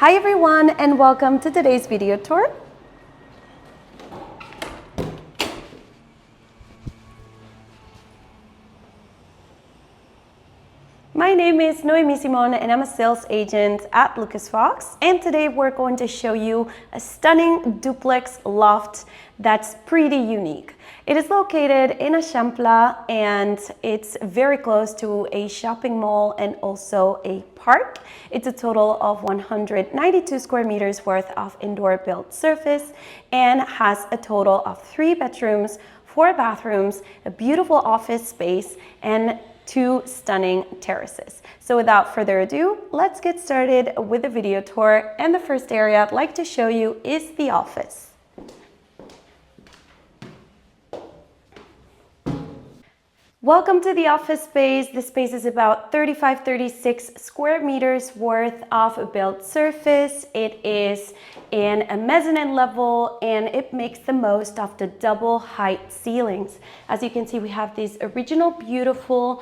Hi everyone, and welcome to today's video tour. My name is Noemi Simon and I'm a sales agent at Lucas Fox, and today we're going to show you a stunning duplex loft that's pretty unique. It is located in Eixample and it's very close to a shopping mall and also a park. It's a total of 192 square meters worth of indoor built surface and has a total of 3 bedrooms, 4 bathrooms, a beautiful office space, and 2 stunning terraces. So without further ado, let's get started with the video tour. And the first area I'd like to show you is the office. Welcome to the office space. The space is about 36 square meters worth of built surface. It is in a mezzanine level and it makes the most of the double height ceilings. As you can see, we have these original beautiful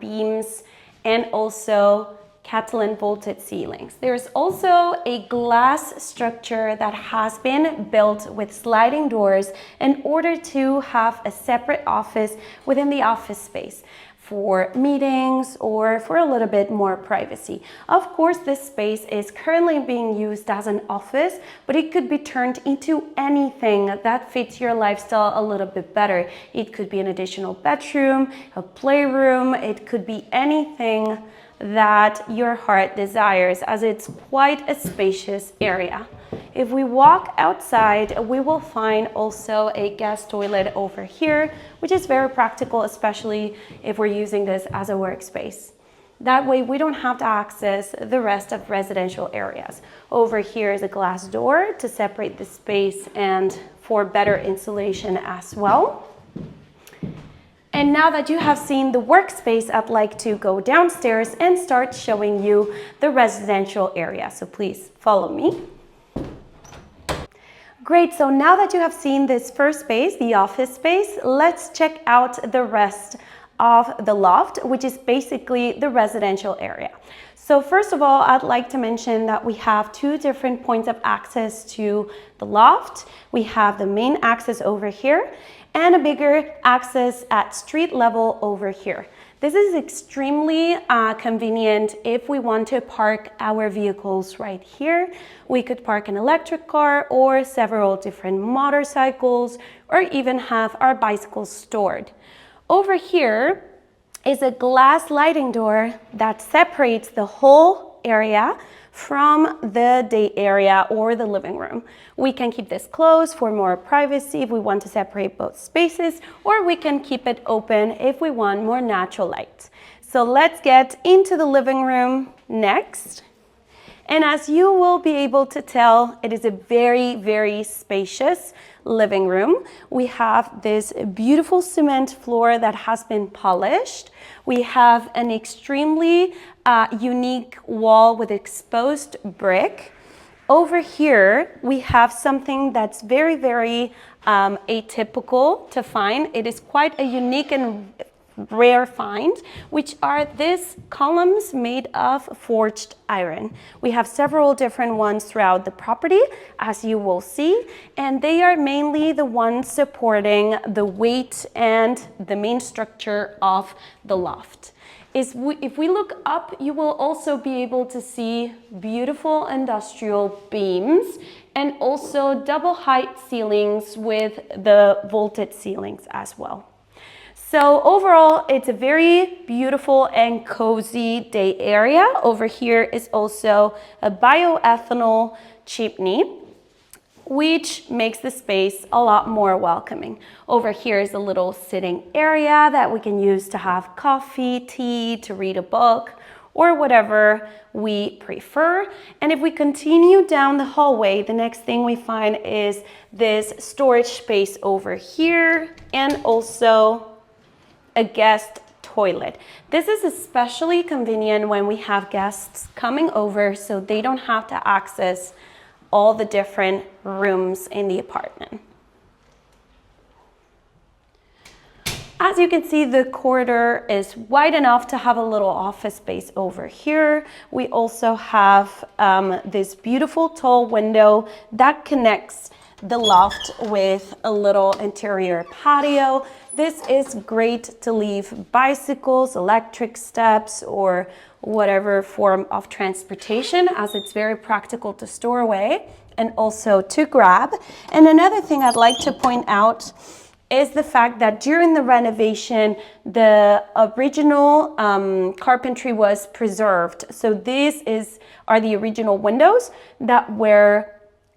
beams and also Catalan vaulted ceilings. There's also a glass structure that has been built with sliding doors in order to have a separate office within the office space for meetings or for a little bit more privacy. Of course, this space is currently being used as an office, but it could be turned into anything that fits your lifestyle a little bit better. It could be an additional bedroom, a playroom, it could be anything that your heart desires, as it's quite a spacious area. If we walk outside, we will find also a guest toilet over here, which is very practical, especially if we're using this as a workspace. That way we don't have to access the rest of residential areas. Over here is a glass door to separate the space and for better insulation as well. And now that you have seen the workspace, I'd like to go downstairs and start showing you the residential area. So please follow me. Great, so now that you have seen this first space, the office space, let's check out the rest of the loft, which is basically the residential area. So first of all, I'd like to mention that we have 2 different points of access to the loft. We have the main access over here and a bigger access at street level over here. This is extremely convenient if we want to park our vehicles right here. We could park an electric car or several different motorcycles, or even have our bicycles stored. Over here is a glass sliding door that separates the whole area from the day area or the living room. We can keep this closed for more privacy if we want to separate both spaces, or we can keep it open if we want more natural light. So let's get into the living room next. And as you will be able to tell, it is a very, very spacious living room. We have this beautiful cement floor that has been polished. We have an extremely unique wall with exposed brick. Over here, we have something that's very, very atypical to find. It is quite a unique and rare find, which are these columns made of forged iron. We have several different ones throughout the property, as you will see, and they are mainly the ones supporting the weight and the main structure of the loft. If we look up, you will also be able to see beautiful industrial beams and also double height ceilings with the vaulted ceilings as well. So overall, it's a very beautiful and cozy day area. Over here is also a bioethanol chimney, which makes the space a lot more welcoming. Over here is a little sitting area that we can use to have coffee, tea, to read a book, or whatever we prefer. And if we continue down the hallway, the next thing we find is this storage space over here, and also a guest toilet. This is especially convenient when we have guests coming over, so they don't have to access all the different rooms in the apartment. As you can see, the corridor is wide enough to have a little office space over here. We also have this beautiful tall window that connects the loft with a little interior patio. This is great to leave bicycles, electric steps, or whatever form of transportation, as it's very practical to store away and also to grab. And another thing I'd like to point out is the fact that during the renovation, the original carpentry was preserved. So these are the original windows that were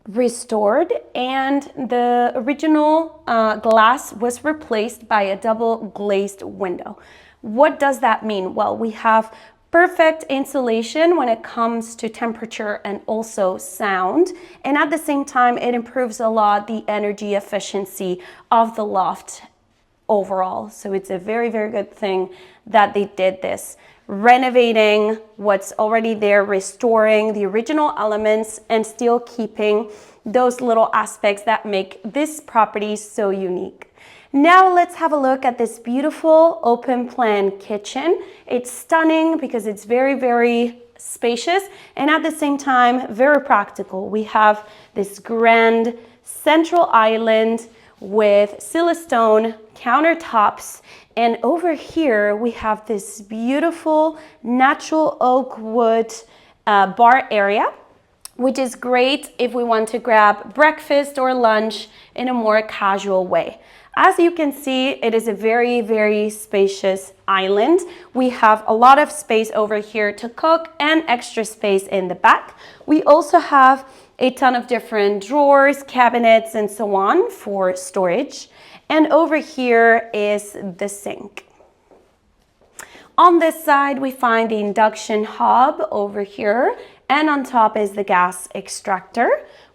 restored, and the original glass was replaced by a double glazed window. What does that mean? Well, we have perfect insulation when it comes to temperature and also sound, and at the same time it improves a lot the energy efficiency of the loft overall. So it's a very, very good thing that they did this, renovating what's already there, restoring the original elements and still keeping those little aspects that make this property so unique. Now let's have a look at this beautiful open plan kitchen. It's stunning because it's very, very spacious and at the same time very practical. We have this grand central island with silestone countertops, and over here we have this beautiful natural oak wood bar area, which is great if we want to grab breakfast or lunch in a more casual way. As you can see, it is a very, very spacious island. We have a lot of space over here to cook and extra space in the back. We also have a ton of different drawers, cabinets, and so on for storage. And over here is the sink. On this side, we find the induction hob over here, and on top is the gas extractor.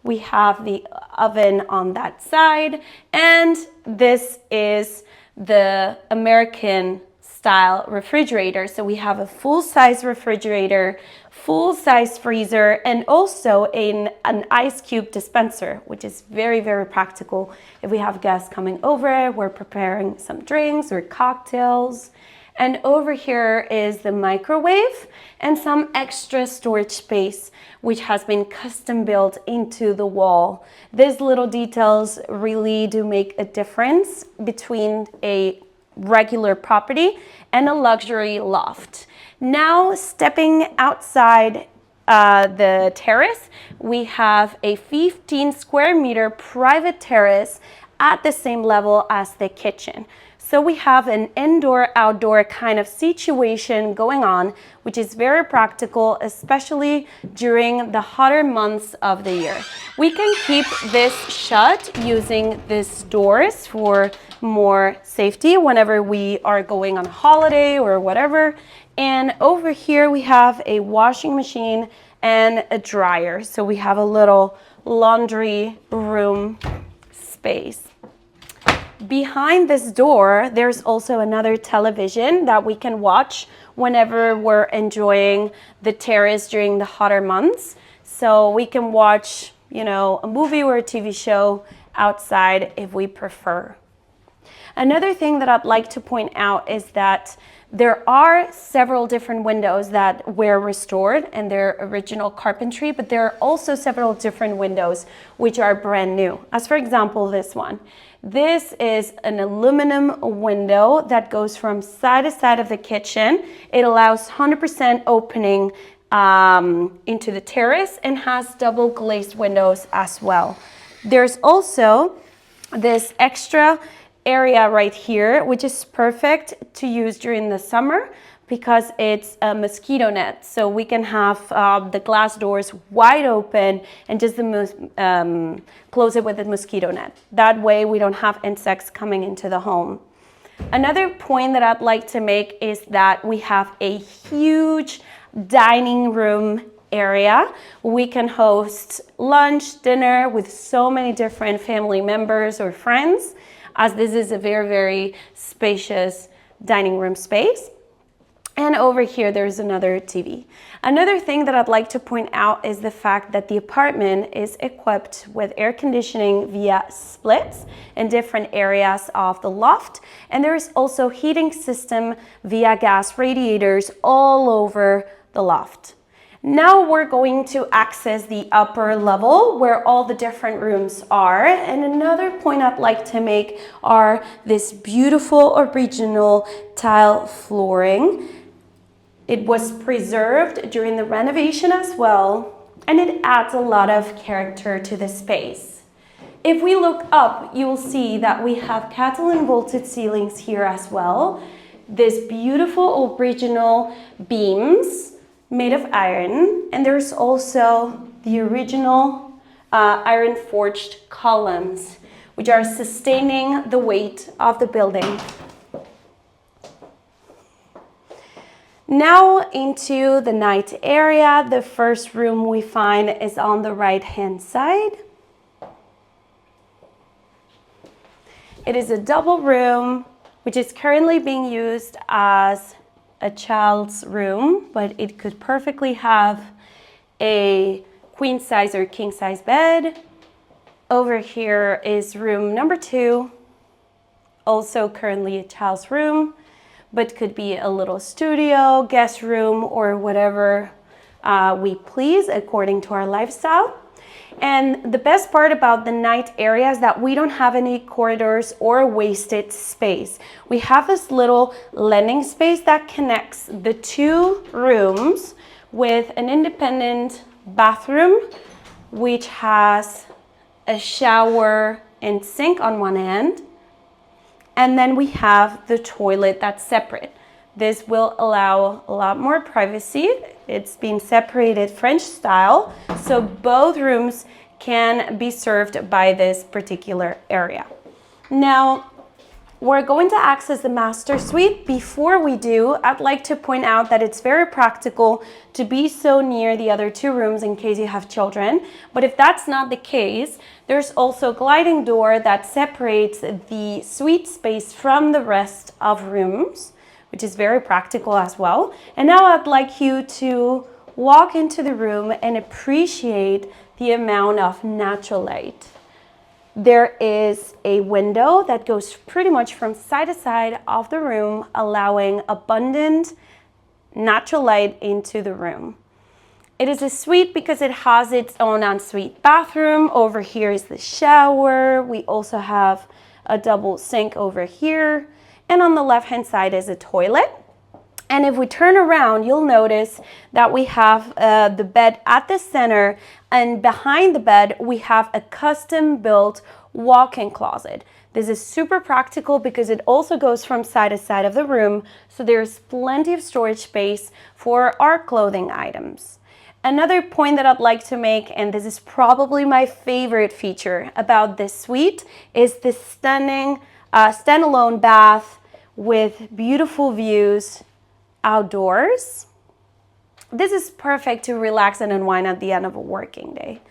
We have the oven on that side, and this is the American style refrigerator. So we have a full-size refrigerator, full-size freezer, and also an ice cube dispenser, which is very, very practical if we have guests coming over, we're preparing some drinks or cocktails. And over here is the microwave and some extra storage space, which has been custom built into the wall. These little details really do make a difference between a regular property and a luxury loft. Now, stepping outside the terrace, we have a 15 square meter private terrace at the same level as the kitchen. So we have an indoor-outdoor kind of situation going on, which is very practical, especially during the hotter months of the year. We can keep this shut using these doors for more safety whenever we are going on holiday or whatever. And over here we have a washing machine and a dryer. So we have a little laundry room space. Behind this door, there's also another television that we can watch whenever we're enjoying the terrace during the hotter months. So we can watch, you know, a movie or a TV show outside if we prefer. Another thing that I'd like to point out is that there are several different windows that were restored and their original carpentry, but there are also several different windows which are brand new. As for example, this one. This is an aluminum window that goes from side to side of the kitchen. It allows 100% opening into the terrace and has double glazed windows as well. There's also this extra area right here, which is perfect to use during the summer because it's a mosquito net. So we can have the glass doors wide open and just close it with a mosquito net. That way we don't have insects coming into the home. Another point that I'd like to make is that we have a huge dining room area. We can host lunch, dinner with so many different family members or friends, as this is a very, very spacious dining room space. And over here, there's another TV. Another thing that I'd like to point out is the fact that the apartment is equipped with air conditioning via splits in different areas of the loft. And there is also heating system via gas radiators all over the loft. Now we're going to access the upper level where all the different rooms are. And another point I'd like to make are this beautiful original tile flooring. It was preserved during the renovation as well, and it adds a lot of character to the space. If we look up, you will see that we have Catalan vaulted ceilings here as well. This beautiful original beams made of iron, and there's also the original iron forged columns, which are sustaining the weight of the building. Now into the night area. The first room we find is on the right-hand side. It is a double room, which is currently being used as a child's room, but it could perfectly have a queen size or king size bed. Over here is room number 2, also currently a child's room, but could be a little studio, guest room, or whatever we please according to our lifestyle. And the best part about the night area is that we don't have any corridors or wasted space. We have this little landing space that connects the 2 rooms with an independent bathroom, which has a shower and sink on one end. And then we have the toilet that's separate. This will allow a lot more privacy. It's being separated French style, so both rooms can be served by this particular area. Now, we're going to access the master suite. Before we do, I'd like to point out that it's very practical to be so near the other 2 rooms in case you have children. But if that's not the case, there's also a gliding door that separates the suite space from the rest of rooms, which is very practical as well. And now I'd like you to walk into the room and appreciate the amount of natural light. There is a window that goes pretty much from side to side of the room, allowing abundant natural light into the room. It is a suite because it has its own ensuite bathroom. Over here is the shower. We also have a double sink over here. And on the left-hand side is a toilet. And if we turn around, you'll notice that we have the bed at the center, and behind the bed, we have a custom-built walk-in closet. This is super practical because it also goes from side to side of the room, so there's plenty of storage space for our clothing items. Another point that I'd like to make, and this is probably my favorite feature about this suite, is this stunning standalone bath with beautiful views outdoors. This is perfect to relax and unwind at the end of a working day.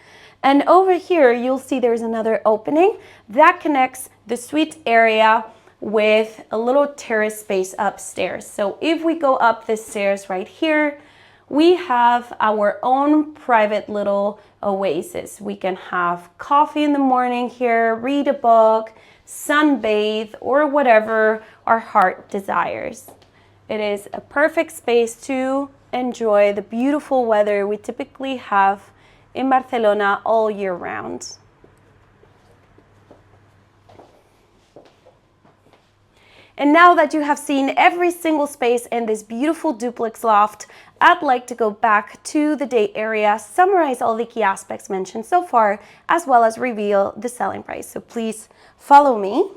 And over here, you'll see there's another opening that connects the suite area with a little terrace space upstairs. So if we go up the stairs right here, we have our own private little oasis. We can have coffee in the morning here, read a book, sunbathe, or whatever our heart desires. It is a perfect space to enjoy the beautiful weather we typically have in Barcelona all year round. And now that you have seen every single space in this beautiful duplex loft, I'd like to go back to the day area, summarize all the key aspects mentioned so far, as well as reveal the selling price. So please follow me.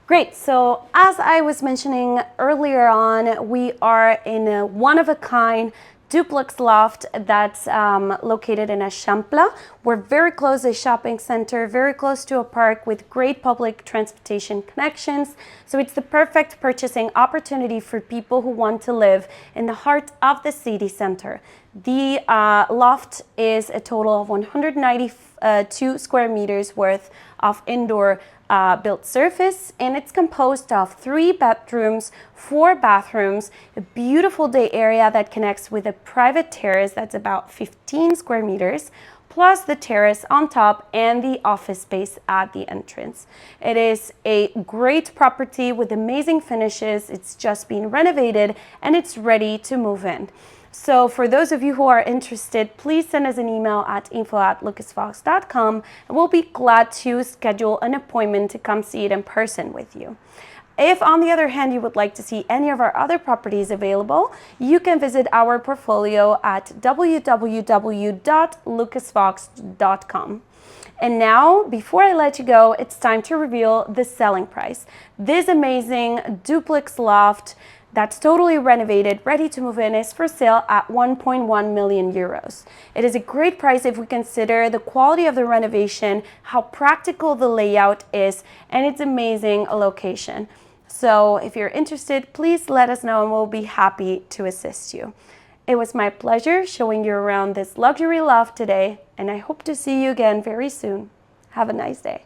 Great, so as I was mentioning earlier on, we are in a one-of-a-kind duplex loft that's located in Eixample. We're very close to a shopping center, very close to a park with great public transportation connections. So it's the perfect purchasing opportunity for people who want to live in the heart of the city center. The loft is a total of 192 square meters worth of indoor built surface, and it's composed of 3 bedrooms, 4 bathrooms, a beautiful day area that connects with a private terrace that's about 15 square meters, plus the terrace on top and the office space at the entrance. It is a great property with amazing finishes. It's just been renovated and it's ready to move in. So for those of you who are interested, please send us an email at info@lucasfox.com and we'll be glad to schedule an appointment to come see it in person with you. If, on the other hand, you would like to see any of our other properties available, you can visit our portfolio at www.lucasfox.com. And now, before I let you go, it's time to reveal the selling price. This amazing duplex loft that's totally renovated, ready to move in, is for sale at 1.1 million euros. It is a great price if we consider the quality of the renovation, how practical the layout is, and its amazing location. So if you're interested, please let us know and we'll be happy to assist you. It was my pleasure showing you around this luxury loft today, and I hope to see you again very soon. Have a nice day.